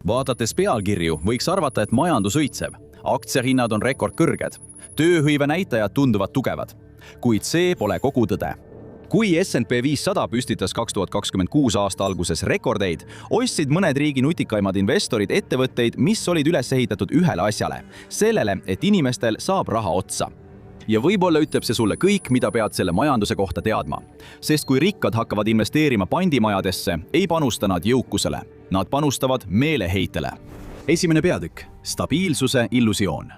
Vaadates pealkirju võiks arvata, et majandus õitseb. Aktsiahinnad on rekordkõrged. Tööhõive näitajad tunduvad tugevad. Kuid see pole kogu tõde. Kui S&P 500 püstitas 2026 aasta alguses rekordeid, ostsid mõned riigi nutikaimad investorid ettevõtteid, mis olid üles ehitatud ühele asjale – sellele, et inimestel saab raha otsa. Ja võib-olla ütleb see sulle kõik, mida pead selle majanduse kohta teadma. Sest kui rikkad hakkavad investeerima pandimajadesse, ei panusta nad jõukusele. Nad panustavad meeleheitele. Esimene peatükk – stabiilsuse illusioon.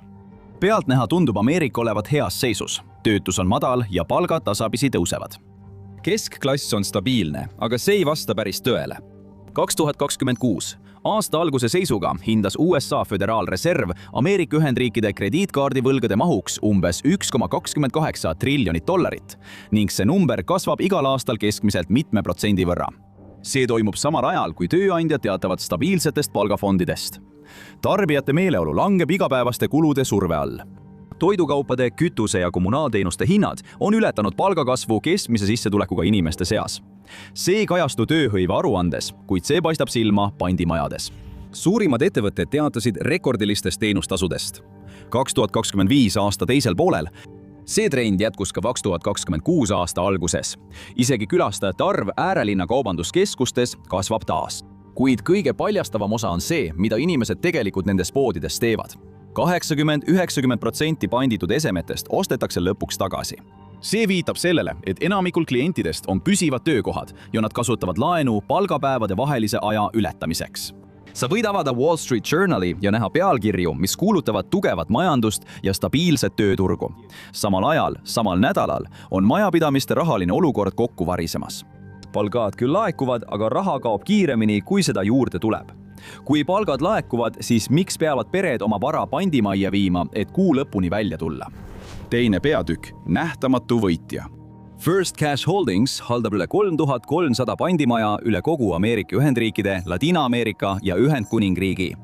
Pealtnäha tundub Ameerika olevat heas seisus. Töötus on madal ja palgad tasapisi tõusevad. Keskklass on stabiilne, aga see ei vasta päris tõele. 2026. aasta alguse seisuga hindas USA Föderaalreserv Ameerika Ühendriikide krediitkaardivõlgade mahuks umbes 1,28 triljonit dollarit ning see number kasvab igal aastal keskmiselt mitme protsendi võrra. See toimub samal ajal, kui tööandjad teatavad stabiilsetest palgafondidest. Tarbijate meeleolu langeb igapäevaste kulude surve all. Toidukaupade, kütuse ja kommunaalteenuste hinnad on ületanud palgakasvu keskmise sissetulekuga inimeste seas. See ei kajastu tööhõive aruandes, kuid see paistab silma pandimajades. Suurimad ettevõtted teatasid rekordilistest teenustasudest. 2025 aasta teisel poolel see trend jätkus ka 2026 aasta alguses. Isegi külastajate arv äärelinna kaubanduskeskustes kasvab taas. Kuid kõige paljastavam osa on see, mida inimesed tegelikult nendes poodides teevad. 80–90% panditud esemetest ostetakse lõpuks tagasi. See viitab sellele, et enamikul klientidest on püsivad töökohad ja nad kasutavad laenu palgapäevade vahelise aja ületamiseks. Sa võid avada Wall Street Journali ja näha pealkirju, mis kuulutavad tugevat majandust ja stabiilset tööturgu. Samal ajal, samal nädalal on majapidamiste rahaline olukord kokku varisemas. Palgad küll laekuvad, aga raha kaob kiiremini, kui seda juurde tuleb. Kui palgad laekuvad, siis miks peavad pered oma vara pandimajja viima, et kuu lõpuni välja tulla? Teine peatükk – nähtamatu võitja. First Cash Holdings haldab üle 3300 pandimaja üle kogu Ameerika Ühendriikide, Ladina-Ameerika ja Ühendkuningriigi.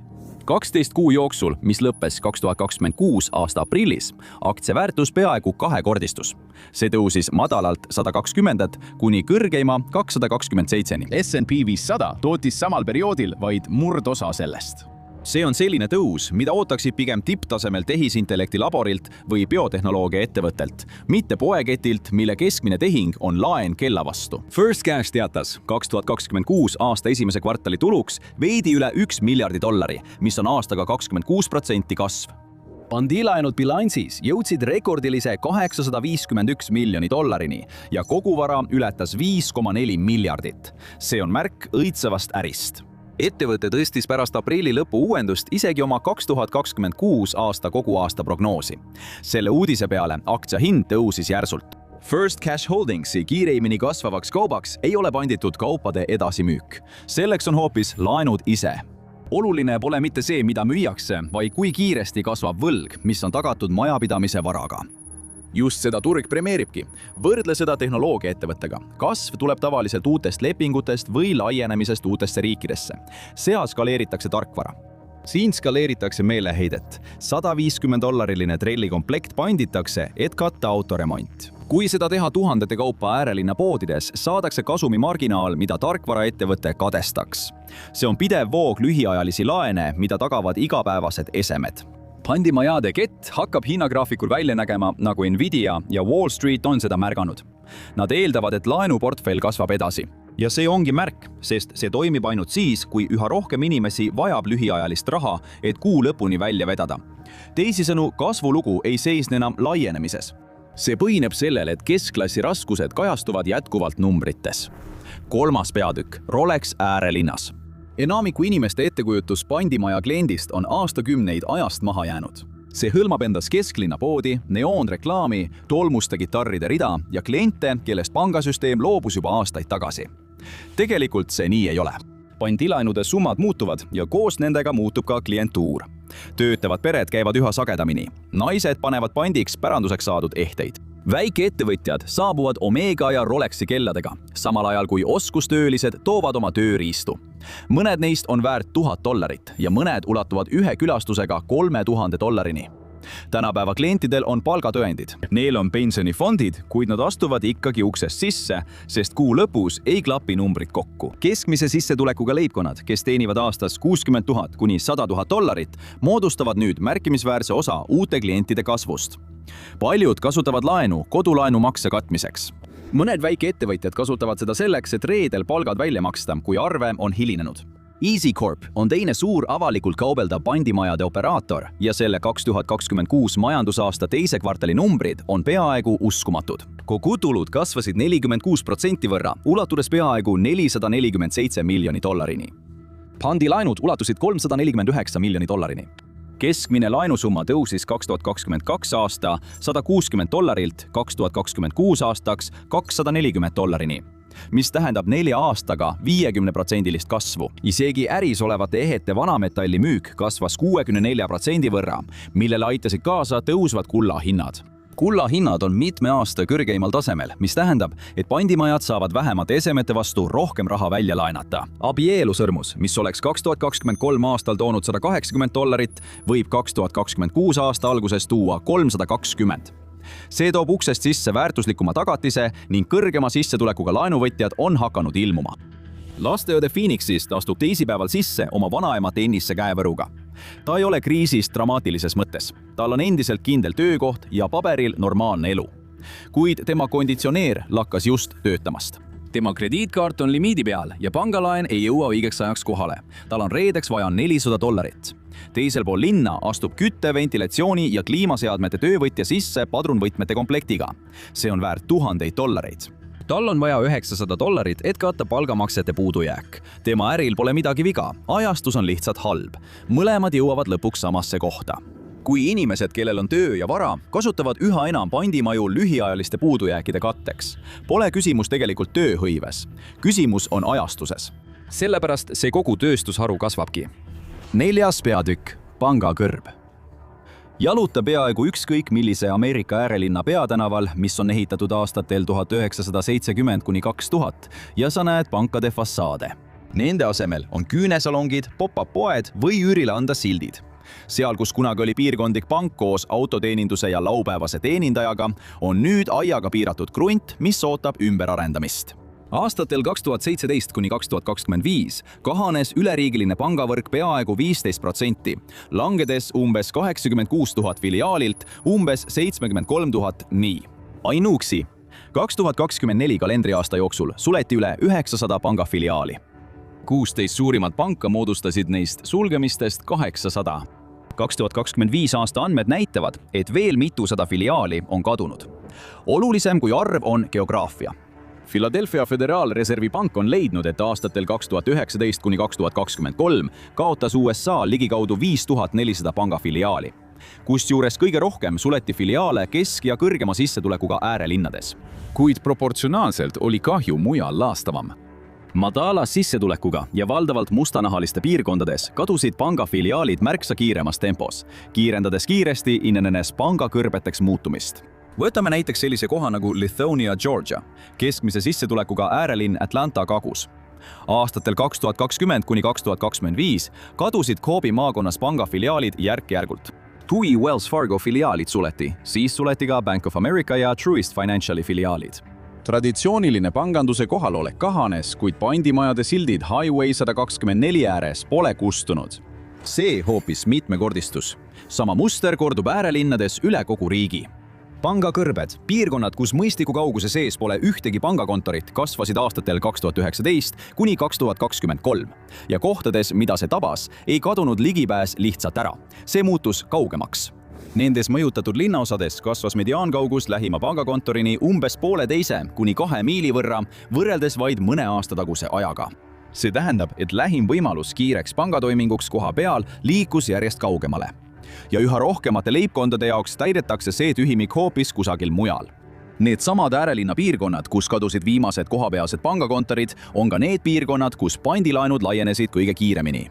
12 kuu jooksul, mis lõppes 2026 aasta aprillis, aktsia väärtus peaaegu kahekordistus. See tõusis madalalt 120 kuni kõrgeima 227-ni. S&P 500 tootis samal perioodil vaid murdosa sellest. See on selline tõus, mida ootaksid pigem tipptasemel tehisintellekti laborilt või biotehnoloogia ettevõttelt, mitte poeketilt, mille keskmine tehing on laen kella vastu. First Cash teatas 2026 aasta esimese kvartali tuluks veidi üle 1 miljardi dollari, mis on aastaga 26% kasv. Pandilaenud bilansis jõudsid rekordilise 851 miljoni dollarini ja koguvara ületas 5,4 miljardit. See on märk õitsevast ärist. Ettevõte tõstis pärast aprilli lõpu uuendust isegi oma 2026 aasta kogu aasta prognoosi. Selle uudise peale aktsia hind tõusis järsult. First Cash Holdingsi kiireimini kasvavaks kaubaks ei ole panditud kaupade edasimüük. Selleks on hoopis laenud ise. Oluline pole mitte see, mida müüakse, vaid kui kiiresti kasvab võlg, mis on tagatud majapidamise varaga. Just seda turg premeeribki. Võrdle seda tehnoloogiaettevõttega. Kasv tuleb tavaliselt uutest lepingutest või laienemisest uutesse riikidesse. Seal skaleeritakse tarkvara. Siin skaleeritakse meeleheidet. $150 trellikomplekt panditakse, et katta autoremont. Kui seda teha tuhandete kaupa äärelinna poodides, saadakse kasumimarginaal, mida tarkvaraettevõte kadestaks. See on pidev voog lühiajalisi laene, mida tagavad igapäevased esemed. Pandimajade kett hakkab hinnagraafikul välja nägema, nagu Nvidia ja Wall Street on seda märganud. Nad eeldavad, et laenuportfell kasvab edasi. Ja see ongi märk, sest see toimib ainult siis, kui üha rohkem inimesi vajab lühiajalist raha, et kuu lõpuni välja vedada. Teisisõnu, kasvulugu ei seisne enam laienemises. See põhineb sellel, et keskklassi raskused kajastuvad jätkuvalt numbrites. Kolmas peatükk – Rolex äärelinnas. Enamiku inimeste ettekujutus pandimaja kliendist on aastakümneid ajast maha jäänud. See hõlmab endas kesklinna poodi, neoonreklaami, tolmuste kitarride rida ja kliente, kellest pangasüsteem loobus juba aastaid tagasi. Tegelikult see nii ei ole. Pandilaenude summad muutuvad ja koos nendega muutub ka klientuur. Töötavad pered käivad üha sagedamini. Naised panevad pandiks päranduseks saadud ehteid. Väikeettevõtjad saabuvad Omega ja Rolexi kelladega, samal ajal kui oskustöölised toovad oma tööriistu. Mõned neist on väärt $1000 ja mõned ulatuvad ühe külastusega $3000. Tänapäeva klientidel on palgatõendid. Neil on pensionifondid, kuid nad astuvad ikkagi uksest sisse, sest kuu lõpus ei klapi numbrid kokku. Keskmise sissetulekuga leibkonnad, kes teenivad aastas 60 000 kuni 100 000 dollarit, moodustavad nüüd märkimisväärse osa uute klientide kasvust. Paljud kasutavad laenu kodulaenu makse katmiseks. Mõned väikeettevõtjad kasutavad seda selleks, et reedel palgad välja maksta, kui arve on hilinenud. Easy Corp on teine suur avalikult kaubeldav pandimajade operaator ja selle 2026 majandusaasta teise kvartali numbrid on peaaegu uskumatud. Kogutulud kasvasid 46% võrra, ulatudes peaaegu 447 miljoni dollarini. Pandilaenud ulatusid 349 miljoni dollarini. Keskmine laenusumma tõusis 2022 aasta $160, 2026 aastaks $240, mis tähendab 4 aastaga 50% kasvu. Isegi äris olevate ehete vanametalli müük kasvas 64% võrra, millele aitasid kaasa tõusvad kulla hinnad. Kulla hinnad on mitme aasta kõrgeimal tasemel, mis tähendab, et pandimajad saavad vähemate esemete vastu rohkem raha välja laenata. Abielusõrmus, mis oleks 2023 aastal toonud $180, võib 2026 aasta alguses tuua $320. See toob uksest sisse väärtuslikuma tagatise ning kõrgema sissetulekuga laenuvõtjad on hakanud ilmuma. Lasteõde Phoenixist astub teisipäeval sisse oma vanaema tennise käevõruga. Ta ei ole kriisis dramaatilises mõttes. Tal on endiselt kindel töökoht ja paberil normaalne elu. Kuid tema konditsioneer lakkas just töötamast. Tema krediitkaart on limiidi peal ja pangalaen ei jõua õigeks ajaks kohale. Tal on reedeks vaja $400. Teisel pool linna astub kütte, ventilatsiooni ja kliimaseadmete töövõtja sisse padrunvõtmete komplektiga. See on väärt $1000. Tal on vaja $900, et katta palgamaksete puudujääk. Tema äril pole midagi viga, ajastus on lihtsalt halb. Mõlemad jõuavad lõpuks samasse kohta. Kui inimesed, kellel on töö ja vara, kasutavad üha enam pandimaju lühiajaliste puudujääkide katteks, pole küsimus tegelikult tööhõives. Küsimus on ajastuses. Sellepärast see kogu tööstusharu kasvabki. 4. peatükk, pangakõrb. Jaluta peaaegu ükskõik millise Ameerika äärelinna peatänaval, mis on ehitatud aastatel 1970–2000 ja sa näed pankade fassaade. Nende asemel on küünesalongid, pop-up poed või üürile anda sildid. Seal, kus kunagi oli piirkondlik pank koos autoteeninduse ja laupäevase teenindajaga, on nüüd aiaga piiratud krunt, mis ootab ümberarendamist. Aastatel 2017–2025 kahanes üleriigiline pangavõrk peaaegu 15%, langedes umbes 86 000 filiaalilt umbes 73 000 nii. Ainuüksi 2024 kalendriaasta jooksul suleti üle 900 pangafiliaali. 16 suurimat panka moodustasid neist sulgemistest 800. 2025 aasta andmed näitavad, et veel mitusada filiaali on kadunud. Olulisem kui arv on geograafia. Philadelphia Föderaalreservi Pank on leidnud, et aastatel 2019–2023 kaotas USA ligikaudu 5400 pangafiliaali, kusjuures kõige rohkem suleti filiaale kesk- ja kõrgema sissetulekuga äärelinnades. Kuid proportsionaalselt oli kahju mujal laastavam. Madala sissetulekuga ja valdavalt mustanahaliste piirkondades kadusid pangafiliaalid märksa kiiremas tempos, kiirendades kiiresti inenenes pangakõrbeteks muutumist. Võtame näiteks sellise koha nagu Lithonia, Georgia, keskmise sissetulekuga äärelinn Atlanta kagus. Aastatel 2020–2025 kadusid Coobi maakonnas pangafiliaalid järk-järgult. Kui Wells Fargo filiaalid suleti, siis suleti ka Bank of America ja Truist Financiali filiaalid. Traditsiooniline panganduse kohalolek kahanes, kuid pandimajade sildid Highway 124 ääres pole kustunud. See hoopis mitmekordistus. Sama muster kordub äärelinnades üle kogu riigi. Pangakõrbed, piirkonnad, kus mõistliku kauguse sees pole ühtegi pangakontorit, kasvasid aastatel 2019–2023 ja kohtades, mida see tabas, ei kadunud ligipääs lihtsalt ära. See muutus kaugemaks. Nendes mõjutatud linnaosades kasvas mediaankaugus lähima pangakontorini umbes 1,5 kuni 2 miili võrra, võrreldes vaid mõne aasta taguse ajaga. See tähendab, et lähim võimalus kiireks pangatoiminguks koha peal liikus järjest kaugemale. Ja üha rohkemate leibkondade jaoks täidetakse see tühimik hoopis kusagil mujal. Need samad äärelinna piirkonnad, kus kadusid viimased kohapealsed pangakontorid, on ka need piirkonnad, kus pandilaenud laienesid kõige kiiremini.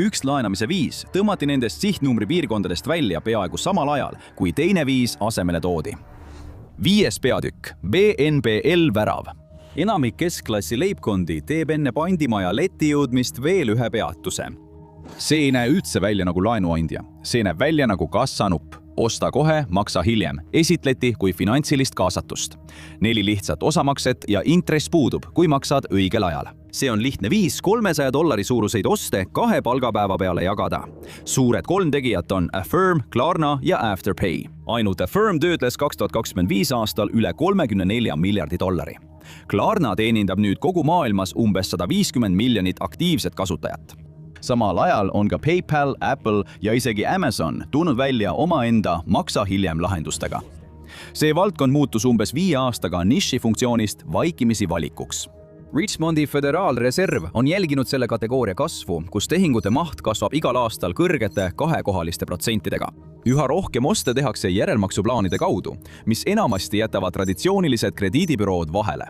Üks laenamise viis tõmmati nendest sihtnumbri piirkondadest välja peaaegu samal ajal, kui teine viis asemele toodi. 5. peatükk, BNPL värav. Enamik keskklassi leibkondi teeb enne pandimaja leti jõudmist veel ühe peatuse. See ei näe üldse välja nagu laenuandja, see näeb välja nagu kassanupp. Osta kohe, maksa hiljem esitleti kui finantsilist kaasatust. 4 lihtsat osamakset ja intress puudub, kui maksad õigel ajal. See on lihtne viis $300 suuruseid oste 2 palgapäeva peale jagada. Suured 3 tegijat on Affirm, Klarna ja Afterpay. Ainult Affirm töötles 2025 aastal üle $34 miljardi. Klarna teenindab nüüd kogu maailmas umbes 150 miljonit aktiivset kasutajat. Samal ajal on ka PayPal, Apple ja isegi Amazon tulnud välja omaenda maksa hiljem lahendustega. See valdkond muutus umbes 5 aastaga niši funktsioonist vaikimisi valikuks. Richmondi Föderaalreserv on jälginud selle kategooria kasvu, kus tehingute maht kasvab igal aastal kõrgete 2-kohaliste protsentidega. Üha rohkem oste tehakse järelmaksuplaanide kaudu, mis enamasti jätavad traditsioonilised krediidibürood vahele.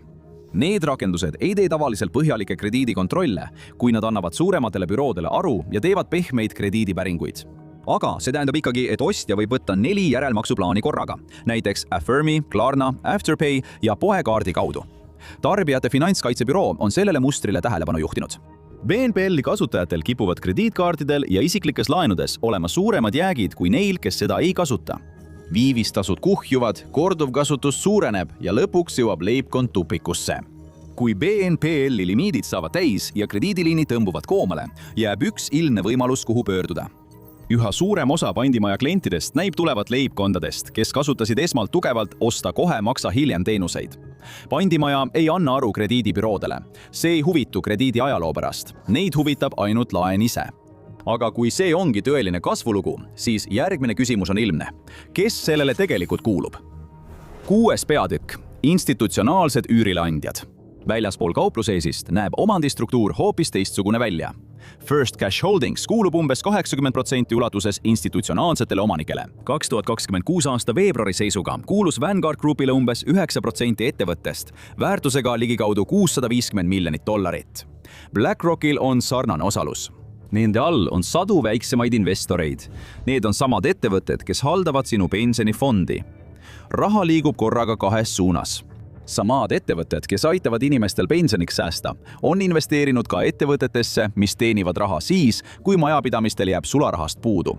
Need rakendused ei tee tavaliselt põhjalikke krediidikontrolle, kui nad annavad suurematele büroodele aru ja teevad pehmeid krediidipäringuid. Aga see tähendab ikkagi, et ostja võib võtta 4 järelmaksuplaani korraga, näiteks Affirmi, Klarna, Afterpay ja poekaardi kaudu. Tarbijate finantskaitsebüroo on sellele mustrile tähelepanu juhtinud. BNPL-i kasutajatel kipuvad krediitkaartidel ja isiklikes laenudes olema suuremad jäägid kui neil, kes seda ei kasuta. Viivistasud kuhjuvad, korduvkasutus suureneb ja lõpuks jõuab leibkond tupikusse. Kui BNPL-i limiidid saavad täis ja krediidiliini tõmbuvad koomale, jääb üks ilmne võimalus, kuhu pöörduda. Üha suurem osa pandimaja klientidest näib tulevat leibkondadest, kes kasutasid esmalt tugevalt osta kohe, maksa hiljem teenuseid. Pandimaja ei anna aru krediidibüroodele. See ei huvitu krediidi ajaloo pärast. Neid huvitab ainult laen ise. Aga kui see ongi tõeline kasvulugu, siis järgmine küsimus on ilmne. Kes sellele tegelikult kuulub? 6. peatükk. Institutsionaalsed üürileandjad. Väljaspool kaupluseesist näeb omandistruktuur hoopis teistsugune välja. First Cash Holdings kuulub umbes 80% ulatuses institutsionaalsetele omanikele. 2026 aasta veebruari seisuga kuulus Vanguard Groupile umbes 9% ettevõttest, väärtusega ligikaudu $650 miljonit. BlackRockil on sarnane osalus. Nende all on sadu väiksemaid investoreid. Need on samad ettevõtted, kes haldavad sinu pensionifondi. Raha liigub korraga 2 suunas. Samad ettevõtted, kes aitavad inimestel pensioniks säästa, on investeerinud ka ettevõtetesse, mis teenivad raha siis, kui majapidamistel jääb sularahast puudu.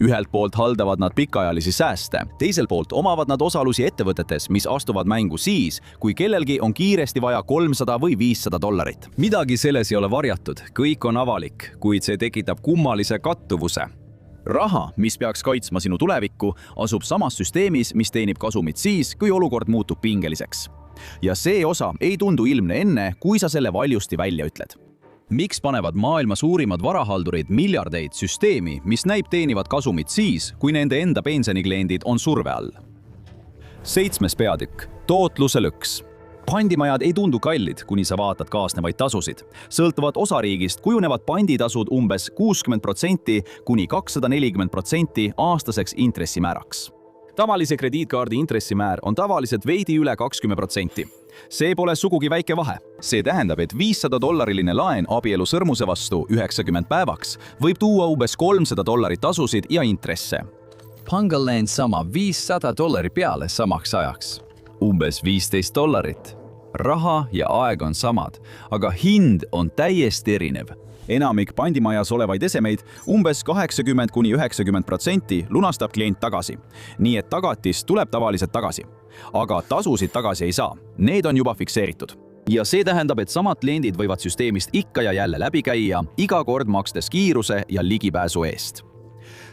Ühelt poolt haldavad nad pikaajalisi sääste, teiselt poolt omavad nad osalusi ettevõtetes, mis astuvad mängu siis, kui kellelgi on kiiresti vaja $300 või $500. Midagi selles ei ole varjatud, kõik on avalik, kuid see tekitab kummalise kattuvuse. Raha, mis peaks kaitsma sinu tulevikku, asub samas süsteemis, mis teenib kasumit siis, kui olukord muutub pingeliseks. Ja see osa ei tundu ilmne enne, kui sa selle valjusti välja ütled. Miks panevad maailma suurimad varahaldurid miljardeid süsteemi, mis näib teenivad kasumit siis, kui nende enda pensionikliendid on surve all? 7. peatükk. Tootluse lõks. Pandimajad ei tundu kallid, kuni sa vaatad kaasnevaid tasusid. Sõltuvad osariigist kujunevad panditasud umbes 60% kuni 240% aastaseks intressimääraks. Tavalise krediitkaardi intressimäär on tavaliselt veidi üle 20%. See pole sugugi väike vahe. See tähendab, et $500 laen abielu sõrmuse vastu 90 päevaks võib tuua umbes $300 tasusid ja intresse. Pangal laen sama $500 peale samaks ajaks. Umbes $15. Raha ja aeg on samad, aga hind on täiesti erinev. Enamik pandimajas olevaid esemeid, umbes 80 kuni 90% lunastab klient tagasi. Nii et tagatis tuleb tavaliselt tagasi. Aga tasusid tagasi ei saa. Need on juba fikseeritud. Ja see tähendab, et samad kliendid võivad süsteemist ikka ja jälle läbi käia, iga kord makstes kiiruse ja ligipääsu eest.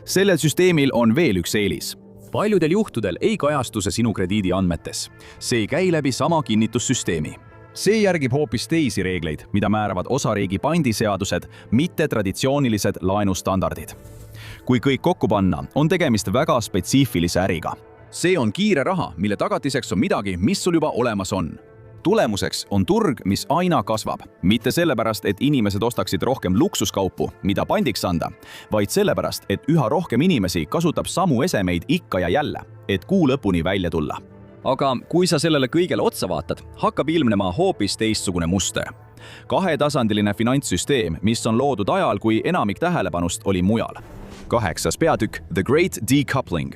Sellel süsteemil on veel üks eelis. Paljudel juhtudel ei kajastu see sinu krediidi andmetes. See ei käi läbi sama kinnitussüsteemi. See järgib hoopis teisi reegleid, mida määravad osariigi pandiseadused, mitte traditsioonilised laenustandardid. Kui kõik kokku panna, on tegemist väga spetsiifilise äriga. See on kiire raha, mille tagatiseks on midagi, mis sul juba olemas on. Tulemuseks on turg, mis aina kasvab. Mitte sellepärast, et inimesed ostaksid rohkem luksuskaupu, mida pandiks anda, vaid sellepärast, et üha rohkem inimesi kasutab samu esemeid ikka ja jälle, et kuu lõpuni välja tulla. Aga kui sa sellele kõigele otsa vaatad, hakkab ilmnema hoopis teistsugune muster. 2-tasandiline finantssüsteem, mis on loodud ajal, kui enamik tähelepanust oli mujal. 8. peatükk The Great Decoupling.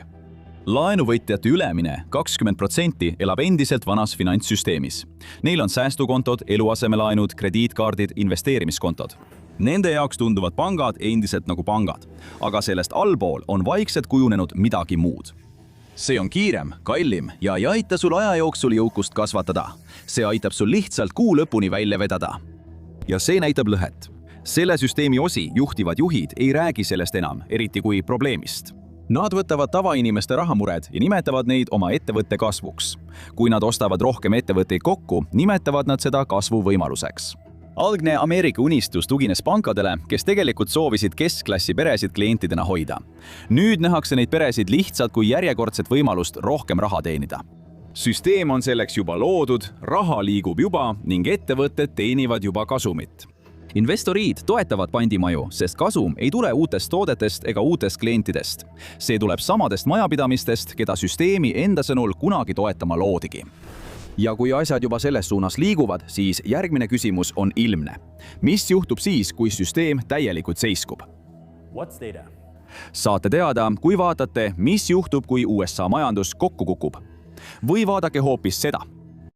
Laenuvõtjate ülemine 20% elab endiselt vanas finantssüsteemis. Neil on säästukontod, eluasemelaenud, krediitkaardid, investeerimiskontod. Nende jaoks tunduvad pangad endiselt nagu pangad, aga sellest allpool on vaikselt kujunenud midagi muud. See on kiirem, kallim ja ei aita sul aja jooksul jõukust kasvatada. See aitab sul lihtsalt kuu lõpuni välja vedada. Ja see näitab lõhet. Selle süsteemi osi juhtivad juhid ei räägi sellest enam, eriti kui probleemist. Nad võtavad tavainimeste rahamured ja nimetavad neid oma ettevõtte kasvuks. Kui nad ostavad rohkem ettevõtteid kokku, nimetavad nad seda kasvuvõimaluseks. Algne Ameerika unistus tugines pankadele, kes tegelikult soovisid keskklassi peresid klientidena hoida. Nüüd nähakse neid peresid lihtsalt kui järjekordset võimalust rohkem raha teenida. Süsteem on selleks juba loodud, raha liigub juba ning ettevõtted teenivad juba kasumit. Investoriid toetavad pandimaju, sest kasum ei tule uutest toodetest ega uutest klientidest. See tuleb samadest majapidamistest, keda süsteemi enda sõnul kunagi toetama loodigi. Ja kui asjad juba selles suunas liiguvad, siis järgmine küsimus on ilmne. Mis juhtub siis, kui süsteem täielikult seiskub? Saate teada, kui vaatate, mis juhtub, kui USA majandus kokku kukub. Või vaadake hoopis seda.